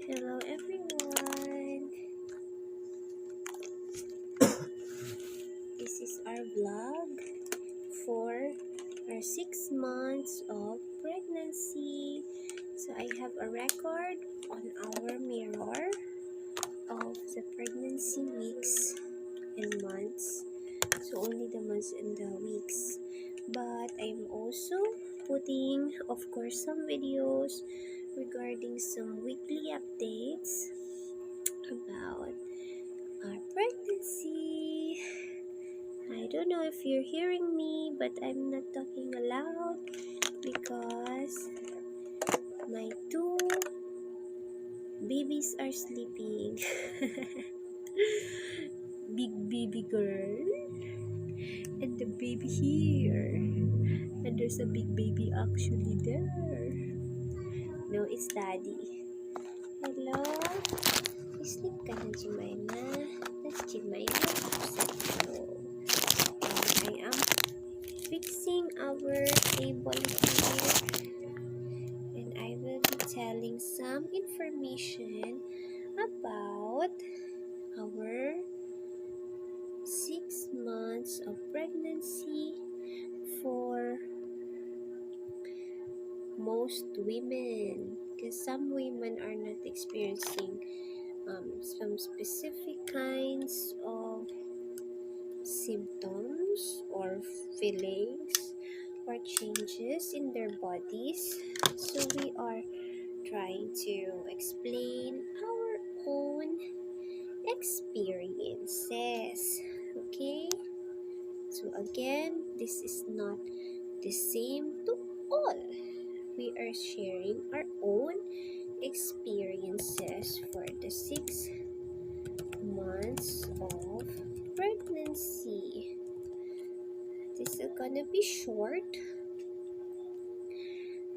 Hello everyone! This is our vlog for our 6 months of pregnancy. So I have a record on our mirror of the pregnancy weeks and months. So only the months and the weeks. But I'm also putting, of course, some videos regarding some weekly updates about our pregnancy. I don't know if you're hearing me, but I'm not talking aloud because my 2 babies are sleeping. Big baby girl and the baby here, and there's a big baby actually there. No, it's daddy. Hello? Sleep ka na, Jemima? That's Jemima. So, I am fixing our table here, and I will be telling some information about our 6 months of pregnancy for most women, because some women are not experiencing some specific kinds of symptoms or feelings or changes in their bodies. So we are trying to explain our own experiences. Okay? So again, this is not the same to all. We are sharing our own experiences for the 6 months of pregnancy. This is gonna be short.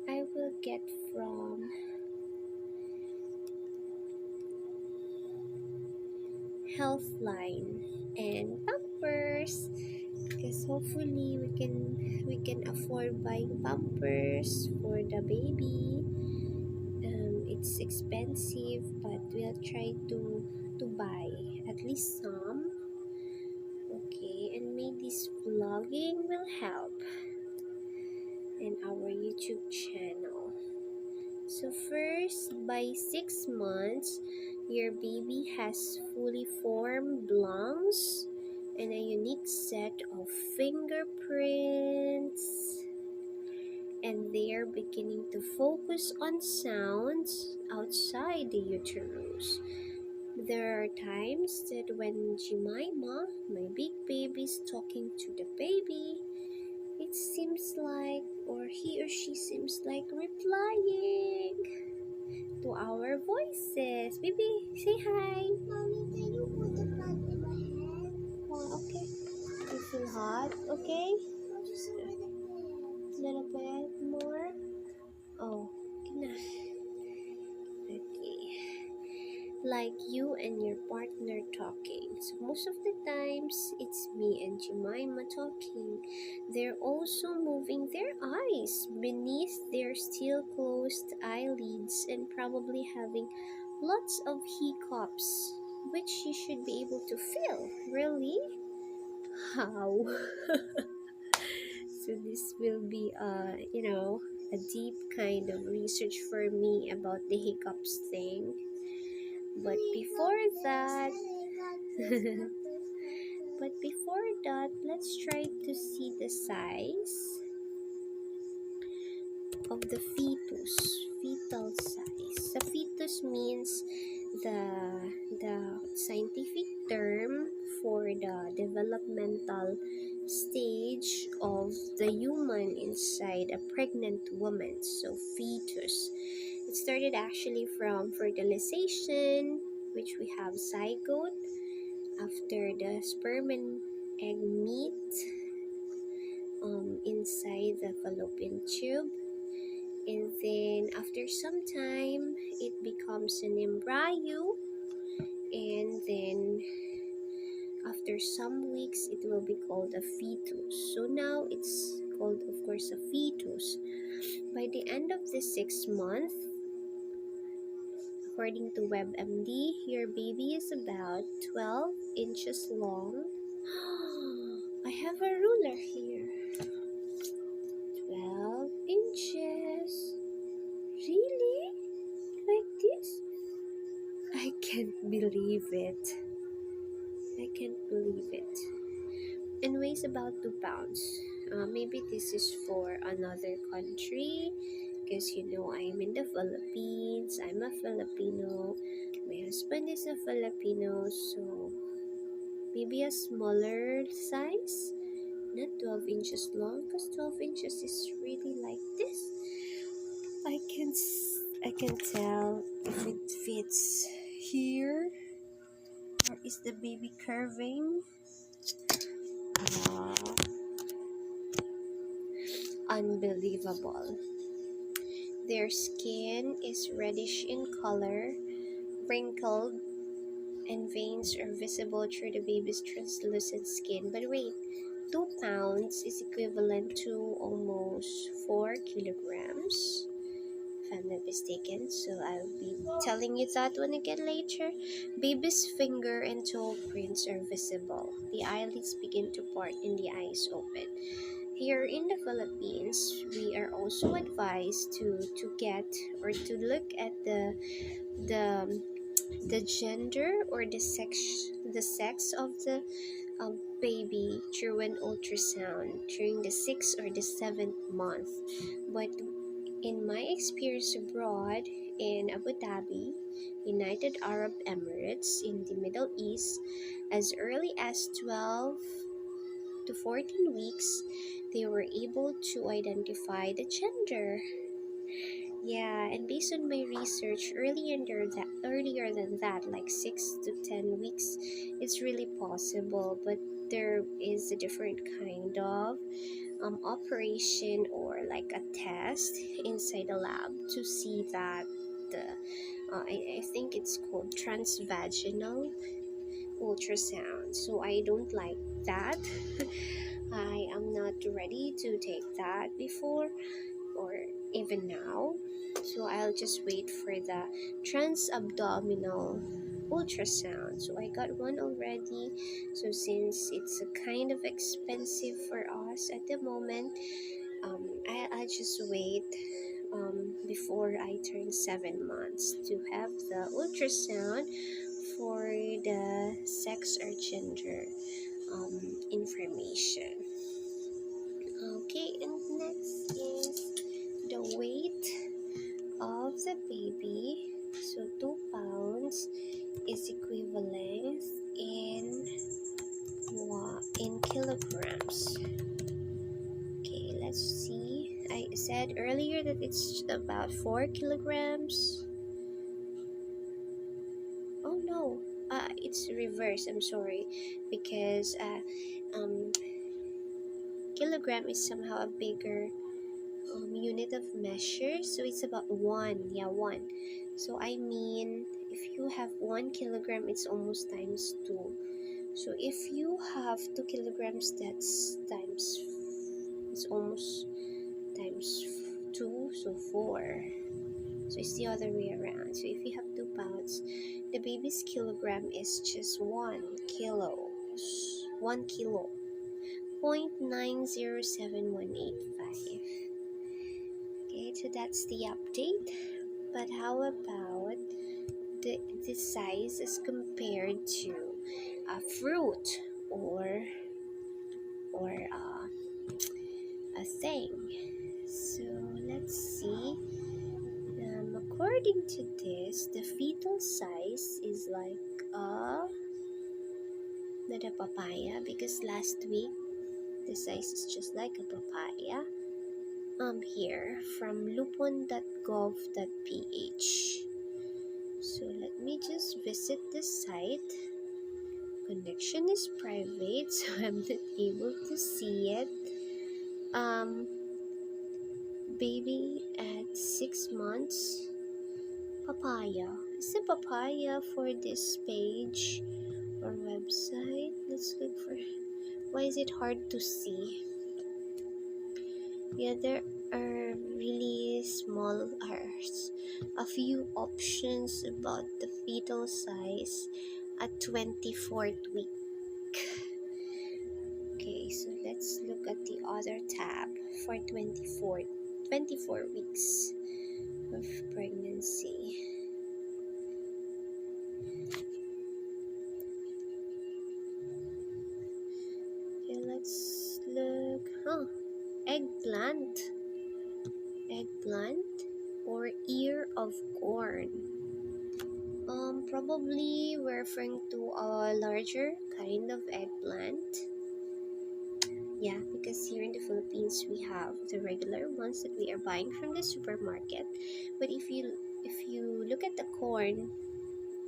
I will get from Healthline and Pampers, because hopefully we can afford buying Pampers for the baby. It's expensive, but we'll try to buy at least some. Okay, and maybe this vlogging will help in our YouTube channel. So first, by 6 months, your baby has fully formed lungs and a unique set of fingerprints, and they are beginning to focus on sounds outside the uterus. There are times that when Jemima, my big baby, is talking to the baby, it seems like, or he or she seems like replying to our voices. Baby, say hi. Mommy, can you put the plant in my head? Oh, okay. You feel hot? Okay. No, just a little bit. A little bit more. Oh, okay. Okay. Like you and your partner talking. So most of the times it's me and Jemima talking. They're also moving their eyes beneath their still closed eyelids and probably having lots of hiccups, which you should be able to feel. Really? How? So this will be a deep kind of research for me about the hiccups thing. But before that, let's try to see the size of the fetal size. The fetus means the scientific term for the developmental stage of the human inside a pregnant woman. So fetus. It started actually from fertilization, which we have zygote. After the sperm and egg meet inside the fallopian tube, and then after some time it becomes an embryo, and then after some weeks it will be called a fetus. So now it's called, of course, a fetus. By the end of the 6th month, according to WebMD, your baby is about 12 inches long. I have a ruler here. 12 inches. Really? Like this? I can't believe it. I can't believe it. And weighs about 2 pounds. Maybe this is for another country because I'm in the Philippines. I'm a Filipino. My husband is a Filipino, so maybe a smaller size. Not 12 inches long, because 12 inches is really like this. I can tell if it fits here, or is the baby curving? Wow, unbelievable. Their skin is reddish in color, wrinkled, and veins are visible through the baby's translucent skin. But wait, 2 pounds is equivalent to almost 4 kilograms, if I'm not mistaken. So I'll be telling you that one again later. Baby's finger and toe prints are visible. The eyelids begin to part and the eyes open. Here in the Philippines, we are also advised to get or to look at the the gender or the sex of the baby through an ultrasound during the 6th or the 7th month. But in my experience abroad in Abu Dhabi, United Arab Emirates in the Middle East, as early as 12 to 14 weeks, they were able to identify the gender. Yeah, and based on my research earlier than that, like 6 to 10 weeks, it's really possible. But there is a different kind of operation or like a test inside the lab to see that the I think it's called transvaginal ultrasound. So I don't like that. I am not ready to take that before or even now. So I'll just wait for the transabdominal ultrasound. So I got one already. So since it's a kind of expensive for us at the moment, I just wait before I turn 7 months to have the ultrasound for the sex or gender information. Okay, and next is the weight of the baby. So 2 pounds is equivalent in kilograms. Okay, let's see. I said earlier that it's about 4 kilograms. Oh no, it's reverse. I'm sorry, because kilogram is somehow a bigger unit of measure, so it's about 1. So I mean, if you have 1 kilogram, it's almost times 2. So if you have 2 kilograms, that's times, it's almost times 2, so 4. So it's the other way around. So if you have 2 pounds, the baby's kilogram is just 1 kilo. 1 kilo. 0.907185. Okay, so that's the update. But how about the size as compared to a fruit or a thing? So let's see. According to this, the fetal size is like not a papaya, because last week the size is just like a papaya. Here from lupon.gov.ph. So let me just visit the site. Connection is private, so I'm not able to see it. Baby at 6 months. Papaya. Is the papaya for this page or website? Let's look for. Why is it hard to see? Yeah, are really small, are a few options about the fetal size at 24th week. Okay, so let's look at the other tab for 24 weeks of pregnancy. Okay, let's look. Eggplant. Eggplant or ear of corn. Probably we're referring to a larger kind of eggplant. Yeah, because here in the Philippines we have the regular ones that we are buying from the supermarket. But if you look at the corn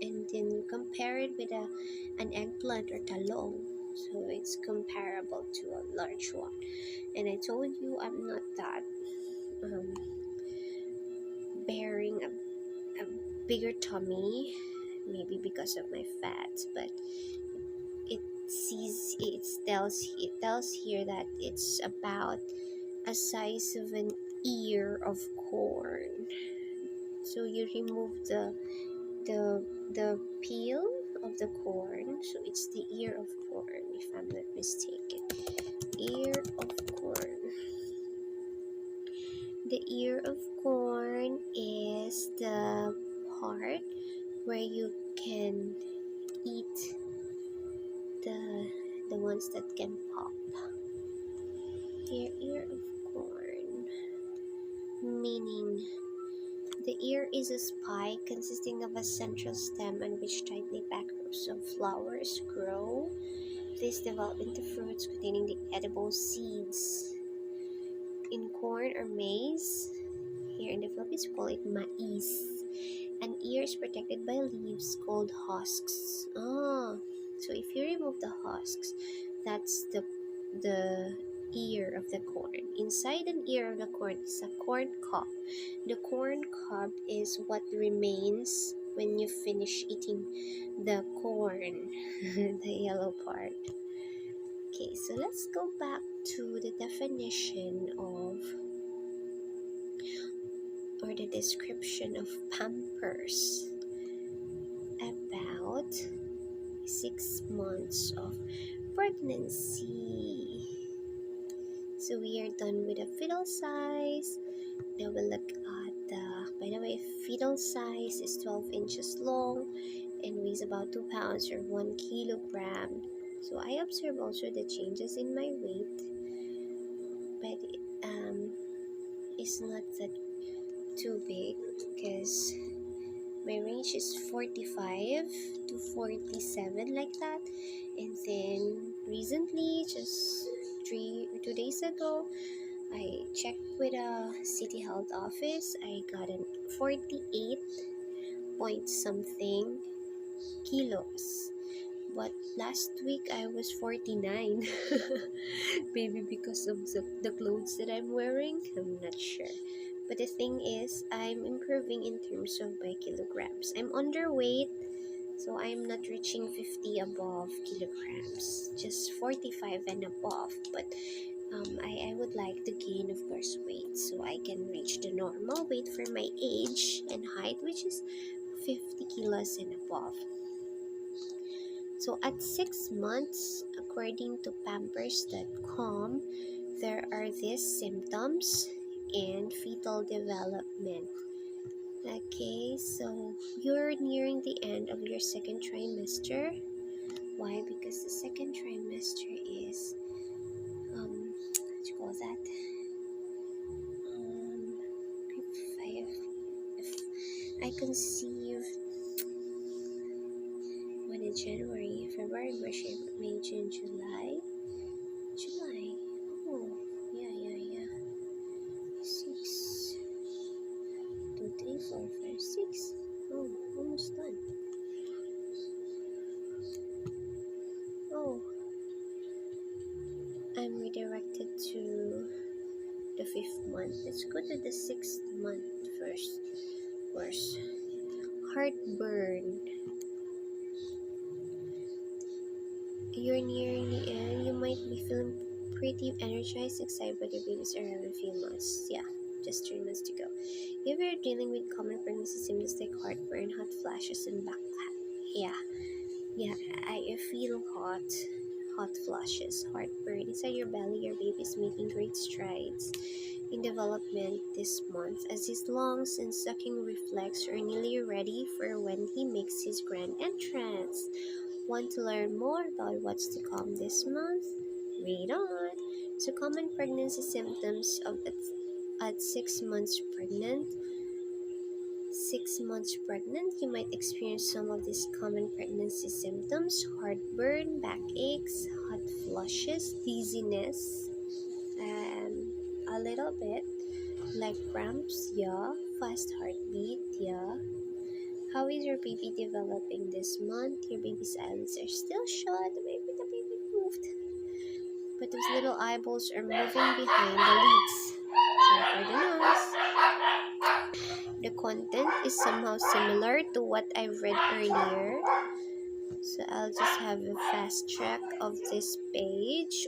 and then you compare it with an eggplant or talong, so it's comparable to a large one. And I told you I'm not that um, bearing a bigger tummy, maybe because of my fats, but it tells here that it's about a size of an ear of corn. So you remove the peel of the corn, so it's the ear of corn, if I'm not mistaken. Ear of corn. The ear of corn is the part where you can eat the ones that can pop. Ear of corn, meaning the ear is a spike consisting of a central stem on which tightly packed rows of flowers grow. These develop into fruits containing the edible seeds. In corn or maize, here in the Philippines we call it mais. An ear is protected by leaves called husks. So if you remove the husks, that's the ear of the corn. Inside an ear of the corn is a corn cob. The corn cob is what remains when you finish eating the corn, the yellow part. Okay, so let's go back to the definition of, or the description of Pampers about 6 months of pregnancy. So we are done with the fetal size. Now we'll look at by the way, fetal size is 12 inches long and weighs about 2 pounds or 1 kilogram. So I observe also the changes in my weight, but it's not that too big because my range is 45 to 47, like that. And then recently, just 2 days ago, I checked with a city health office. I got a 48 point something kilos, but last week I was 49. Maybe because of the clothes that I'm wearing, I'm not sure. But the thing is, I'm improving in terms of by kilograms. I'm underweight, so I'm not reaching 50 above kilograms, just 45 and above. But I would like to gain, of course, weight so I can reach the normal weight for my age and height, which is 50 kilos and above. So at 6 months, according to pampers.com, there are these symptoms and fetal development. Okay, so you're nearing the end of your second trimester. Why? Because the second trimester is what you call that? If I conceive when in January, February, March, April, May, June, July. Oh, yeah. 6, 2, 3, 4, 5, 6. Oh, almost done. Oh, I'm redirected to the 5th month. Let's go to the 6th month first. Worse. Heartburn. You're nearing the end. You might be feeling creative, energized, excited, but your babies are having a few months. Yeah, just 3 months to go. If you're dealing with common pregnancy symptoms like heartburn, hot flashes, and back yeah, yeah, I feel hot flashes, heartburn inside your belly. Your baby is making great strides in development this month, as his lungs and sucking reflex are nearly ready for when he makes his grand entrance. Want to learn more about what's to come this month? Read on. So, common pregnancy symptoms of at 6 months pregnant. 6 months pregnant, you might experience some of these common pregnancy symptoms: heartburn, backaches, hot flushes, dizziness, a little bit like cramps, yeah, fast heartbeat, yeah. How is your baby developing this month? Your baby's eyelids are still shut. The baby moved, but those little eyeballs are moving behind the lids. So for the nose, the content is somehow similar to what I've read earlier. So I'll just have a fast track of this page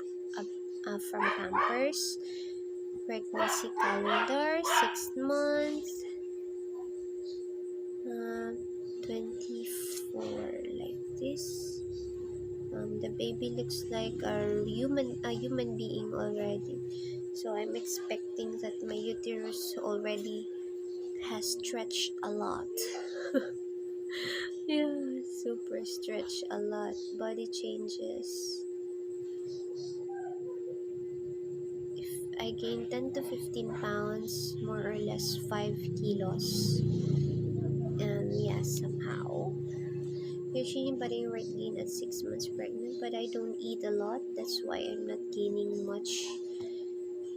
from Pampers. Pregnancy calendar, 6 months, uh, 24, like this. The baby looks like a human being already. So I'm expecting that my uterus already has stretched a lot. Yeah, super stretched a lot. Body changes. If I gain 10 to 15 pounds, more or less 5 kilos. And yeah, somehow. Usually body weight gain at 6 months pregnant, but I don't eat a lot. That's why I'm not gaining much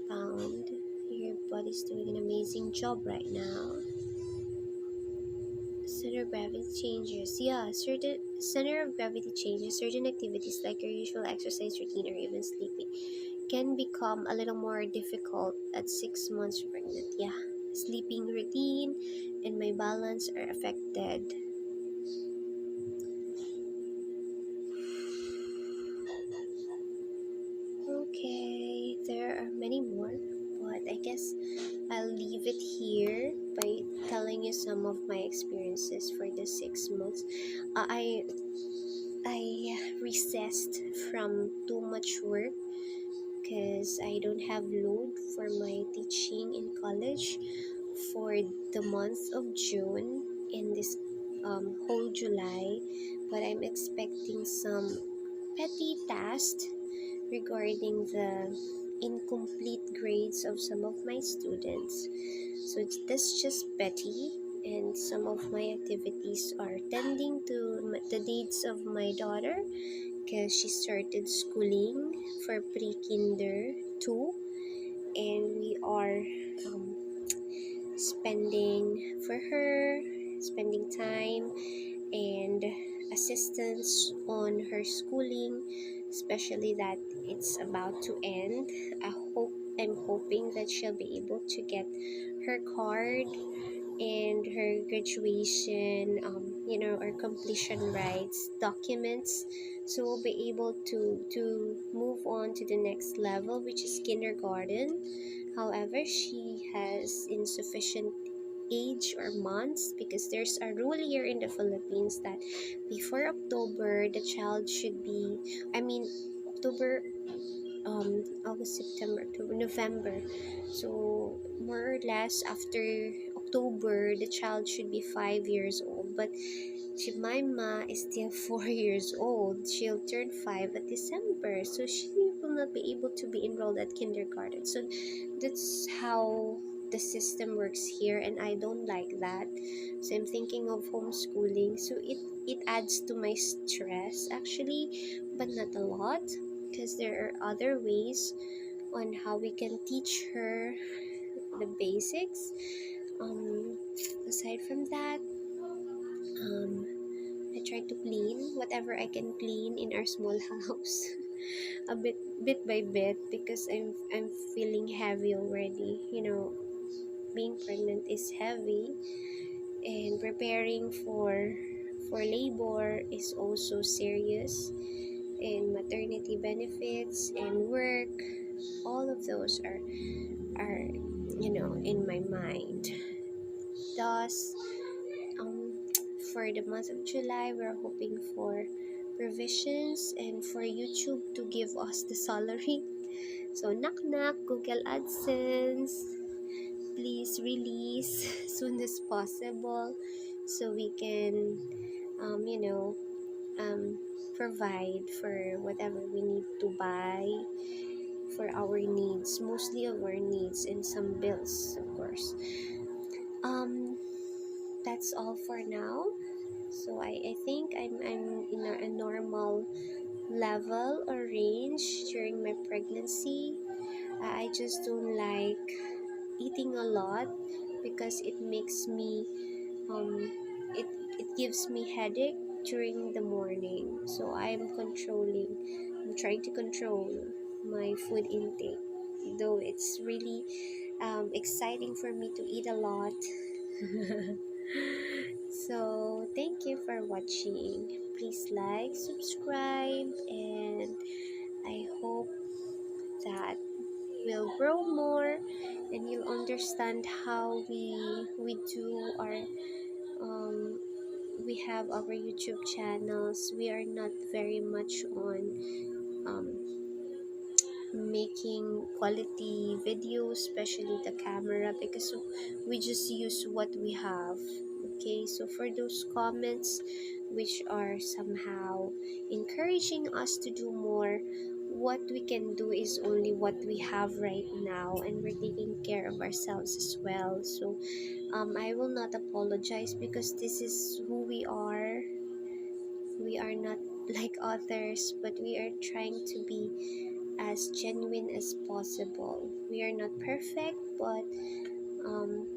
pound. Your body's doing an amazing job right now. Center of gravity changes. Yeah, certain center of gravity changes. Certain activities like your usual exercise routine or even sleeping can become a little more difficult at 6 months pregnant. Yeah, sleeping routine and my balance are affected. Okay, there are many more, but I guess I'll leave it here by telling you some of my experiences for the 6 months. I recessed from too much work because I don't have load for my teaching in college for the month of June in this whole July, but I'm expecting some petty tasks regarding the incomplete grades of some of my students. So that's just petty, and some of my activities are tending to the needs of my daughter because she started schooling for pre-kinder 2, and we are um, spending time and assistance on her schooling, especially that it's about to end. I'm hoping that she'll be able to get her card and her graduation, or completion rights documents, so we'll be able to move on to the next level, which is kindergarten. However, she has insufficient age or months because there's a rule here in the Philippines that before October the child should be, October, August, September, October, November. So more or less after October, the child should be 5 years old. But my ma is still 4 years old. She'll turn 5 at December, so she will not be able to be enrolled at kindergarten. So that's how the system works here, and I don't like that. So I'm thinking of homeschooling. So it adds to my stress actually, but not a lot, because there are other ways on how we can teach her the basics. Um, Aside from that, um, I try to clean whatever I can clean in our small house, a bit by bit, because I'm feeling heavy already. Being pregnant is heavy, and preparing for labor is also serious, and maternity benefits and work. all of those are in my mind. Thus, um, for the month of July, we're hoping for provisions and for YouTube to give us the salary. So knock knock, Google AdSense, please release as soon as possible so we can um, you know um, provide for whatever we need to buy for our needs, mostly of our needs, and some bills, of course. um that's all for now. So I think I'm in a normal level or range during my pregnancy. I just don't like eating a lot because it makes me um it it gives me headache during the morning. So I'm trying to control my food intake, though it's really exciting for me to eat a lot. So thank you for watching. Please like, subscribe, and I hope that we'll grow more and you'll understand how we do our um we have our YouTube channels. We are not very much on um making quality videos, especially the camera, because we just use what we have. Okay, so for those comments which are somehow encouraging us to do more, what we can do is only what we have right now, and we're taking care of ourselves as well. So I will not apologize because this is who we are. We are not like others, but we are trying to be as genuine as possible. We are not perfect, but um,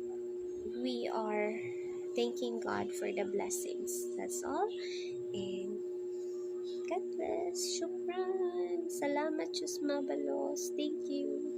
we are thanking God for the blessings. That's all. And God bless. Shukran. Salamat, Diyos mabalos. Thank you.